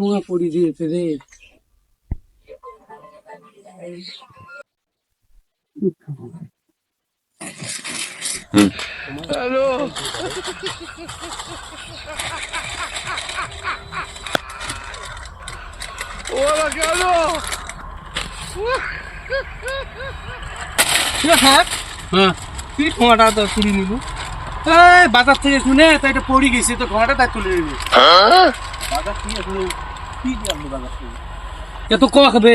সময় পড়ি দিয়েছে রে। হ্যালো ওরা কেন হ্যাঁ তুই ঠোঁয়াটা তো তুলে নিবো। এই বাজার থেকে শুনে তো এটা পড়ে গেছে, তো ঠোঁয়াটা তাই তুলে নিবি। বাজার থেকে শুনে কি জানবো বাজার থেকে? এত কমা খাবে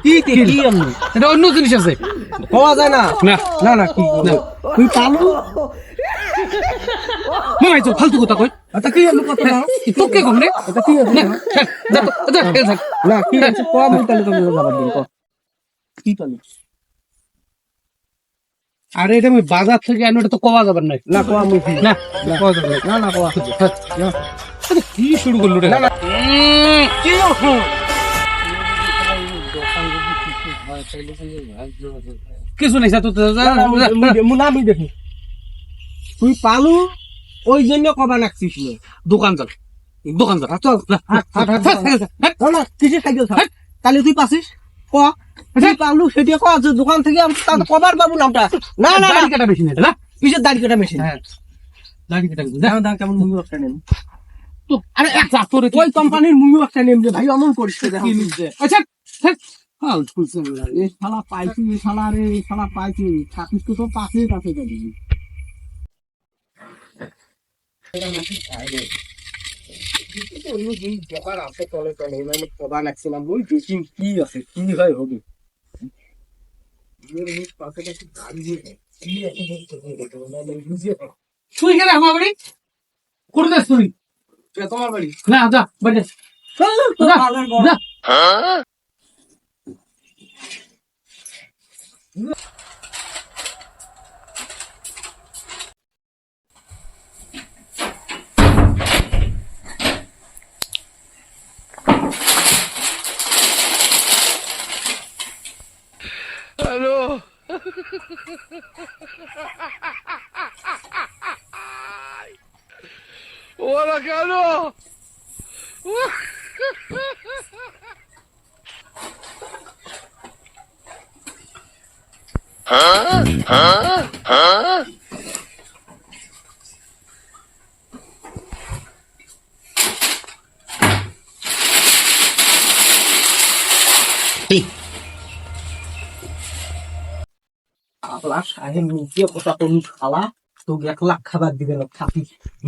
কি কি কি আমনি? এটা অন্য জিনিস আছে, খাওয়া যায় না। না না না কি তুই পালু মামাই তো ফালতু কথা কই। এটা কি আমনি কথা না তোকে কম রে। এটা কি না যা তো যা খেল থাক না কি আছে কম তাহলে তো যাবার দিন কর কি পালু। আরে এটা আমি বাজার থেকে আনো, এটা তো কোয়া যাবার নাই। না কোয়া মুখি না কোয়া যাবে না। না কোয়া না কি শুরু করলো রে? না কি কিছু নাই তো আমি দেখি তুই পালু ওই জন্য কবা লাগছিস দোকান চল দোকান চল চল কিসে সাইকেল তাহলে তুই পাচ্ছিস ক পালু সেটা ক দোকান থেকে কবার পাবো নামটা। না না দাড়ি কাটা মেশিন এটা না কিসের দাড়ি কাটা মেশিন? হ্যাঁ দাড়ি কাটা দাম কেমন মুভি একটা নেন তো। আরে এক যা তোর ওই কোম্পানির মুভি একটা নেন যে ভাই অমন করিস কি নিচ্ছে। আচ্ছা হ্যাঁ এই শালা পাইছি শালা রে শালা পাইছি থাকিস তো পাশে কাছে যাবি। কি আছে কি হয় হবে তুই গেলে আমার বাড়ি করে দেস তুই তোমার বাড়ি না যা বাড়ি যা। হ্যালো ওরা কেন শালা তোকে 1 লাখ খাবার দিবে না থাকি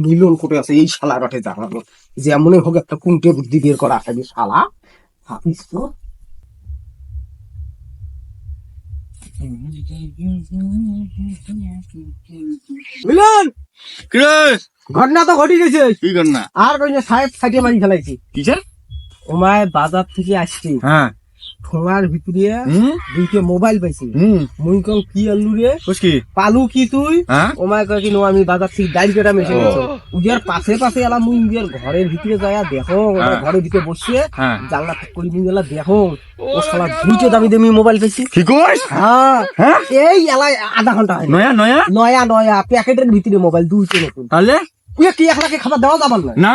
মিলন করে আছে এই শালা রটে জানাবো যেমনই হোক একটা কুন্টে বুদ্ধি বের করা আছে শালা থাকিস তো। মিলন ঘটনা তো ঘটি গেছে। কি ঘটনা? আর ওই যে সাহেব সাইডে মারি ফেলাইছি কিসের? ওমায় বাজার থেকে আসছি হ্যাঁ ঠোঙার ভিতরে দুইটা মোবাইল পাইছি। মুই কম কি আলু রে কি পালু কি তুই? হ্যাঁ ওমায় কয় কি নো আমি বাজার থেকে দাড়ি কাটা মেশিন আনছি। উজিয়ার পাশে পাশে এলাম মুই উজিয়ার ঘরের ভিতরে যায়া দেখো ঘরের ভিতরে বসে জানলা ঠিক করি মুই এলা দেখো ও শালা দুইটা দামি দামি মোবাইল পাইছি। কি কইস? হ্যাঁ এই এলাই আধা ঘন্টা হয় নয়া নয়া নয়া নয়া প্যাকেটের ভিতরে মোবাইল দুইটা নতুন। তাহলে তুই কি 1 লাখে খাবার দেওয়া যাবার না? না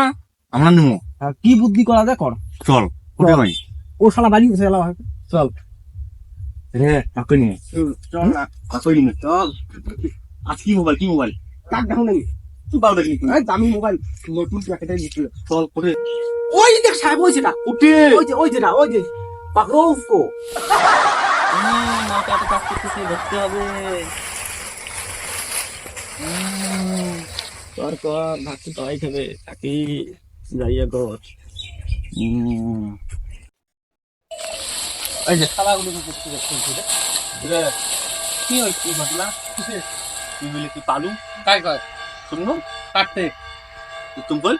আমরা নিমো। কি বুদ্ধি করা যায় কর চল ওকে ভাই ও শালা বাড়ি গেছে এলা চল রে আপনি নিয়ে চল না আসই নি চল। আজ কি মোবাইল কাক দেখো নাকি তুই বাল দেখলি এই দামি মোবাইল নতুন প্যাকেটের ভিতরে। চল করে ওই দেখ সাহেব ওই যেটা উঠে ওই যে পাকড়ো উসকো। মাথা তো কাজ করতেছে ধরতে হবে কর ভাগতে তাই খাবে তাকে যাইয়া ঘর এই যে শালাগুলো করতে যাচ্ছে রে কি হই কি ঘটনা তুই বলে কি পালু কাই কর শুনবো কাটতে তুমি বল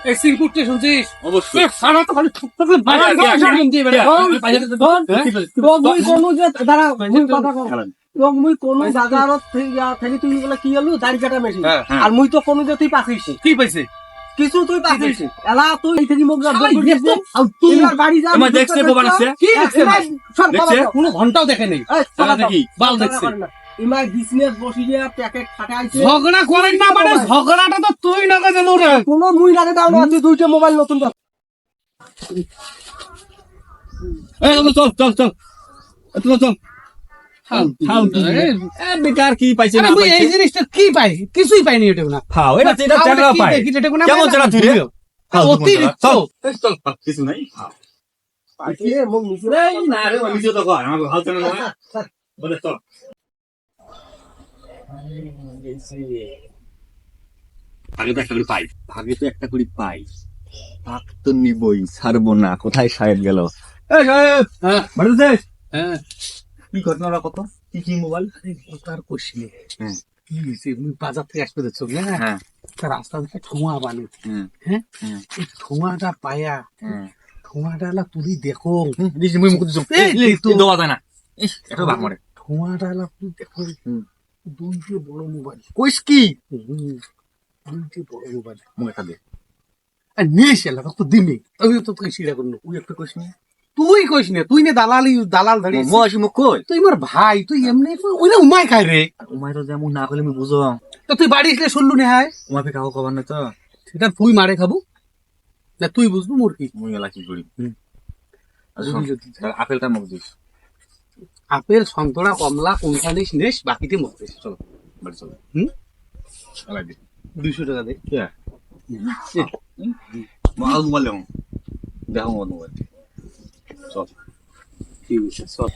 এই সিংকুটে শুনছিস? অবশ্যই সারা তো খালি ঠুকলে মারা দিয়ে বেড়া বাইরে তো মই কোন যে দাঁড়া কথা কর মুই কোন বাজারত থেকে তুই বলে কি আলু দাড়ি কাটা মেশিন আর মুই তো কোন যে তুই পাছিস কি পাইছে কিছু তুই পাছিস এলা তুই এই থেকে মুখ সবাই দেখতো, আর তুই এবার বাড়ি যা আমার দেখছে প্রমাণ আছে কি দেখছে ভাই? সব দেখছে? কোনো ঘন্টাও দেখে নেই। দেখি বাল দেখছে। ইমাই বিজনেস বসিয়ে প্যাকেট খাটাইছে ঝগড়া করেন না মানে ঝগড়াটা তো তুই না কেন রে? কোনো মুই লাগে দাও না তুই দুইটা মোবাইল নতুন পাস এই চল চল চল চল চল বেকার কি পাইছে না আরে মুই এই জিনিসটা কি পাই? কিছুই পাইনি এটা না। খাও এটা এটা তাহলে চাটা কি পাই দেখি যেটা কোনো কেমন চাটা তুই রে অতিরিক্ত। চল চল কিছু নাই পাইছে মুখ নিছে এই না রে আমি তো কয় আমার হাল চালা না বলে চল ভাগে তো একটা করে পাই ভাগে তো একটা করে পাই ভাগ তো নিবই ছাড়বো না কোথায় সাহেব গেল এই সাহেব হ্যাঁ বাড়ি যাস হ্যাঁ কি ঘটনাটা কত কি কি মোবাইল তার কোশিনে হ্যাঁ কি হয়েছে? মুই বাজার থেকে আসতে দেখছো না, হ্যাঁ তার রাস্তা থেকে ঠোঁয়া বানে, হ্যাঁ হ্যাঁ হ্যাঁ এই ঠোঁয়াটা পায়া হ্যাঁ ঠোঁয়াটা লা তুই দেখো, দিস মুই মুখ দিছ এই তো। দেওয়া যায় না ইস এটা ভাগ মারে ঠোঁয়াটা লা তুই দেখো, হুম। দুইটি বড় মোবাইল, কইস কি দুইটি বড় মোবাইল মুখ একটা দে আর নিয়ে এসে এলাকা তো দিনে আমি তো তোকে সিরা করলো। তুই একটা কইস নি তুই কইস না, তুই না দালাল ধরে মো আসি মুখ কই তুই আমার ভাই, তুই এমনি ওই না উমাই খাই রে। উমাই তো যেমন না করলে আমি বুঝো তো তুই বাড়ি এসে শুনলু না হয় উমাই ফে কাউ খবর না তো সেটা তুই মারে খাবো না, তুই বুঝবো মোর কি। মুই এলা কি করি বুঝলি যদি। আপেলটা মুখ দিস আপেল সন্তরা কমলা কোনটা নিস নিস, বাকিতে মুখ দিস। চলো বাড়ি চল হুম এলা দি 200 টাকা দে। মাল মোবাইল দেখো মোবাইল চল ঠিক আছে চল।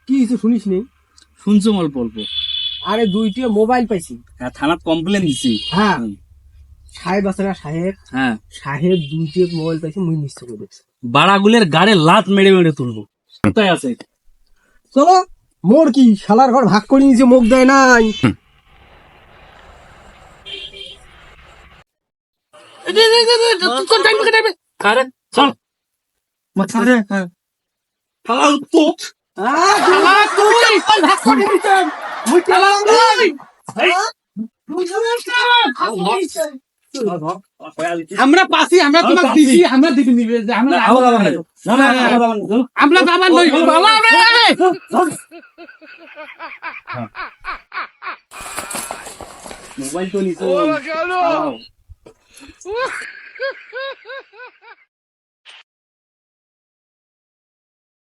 কি হইছে শুনিস নি শুনছো অল্প অল্প আরে দুইটা মোবাইল পাইছি হ্যাঁ থানাত কমপ্লেন দিছি হ্যাঁ সাহেব আছে না সাহেব হ্যাঁ সাহেব দুইটা মোবাইল পাইছি মুই নিশ্চয় করে দেখছি বাড়াগুলের গাড়ে লাত মেরে মেরে তুলবো তাই আছে চলো মোর কি শালার ঘর ভাগ করে নিয়েছে মুখ দেয় নাই কারে চল মাথারে হ্যাঁ হালাল পুত আমরা পাশি, আমরা তোমাকে দিছি, আমরা দিবি নিবে যে আমরা আমরা বাবা নই বাবা রে। মোবাইল তো নিছো ¡Hola, cabrón!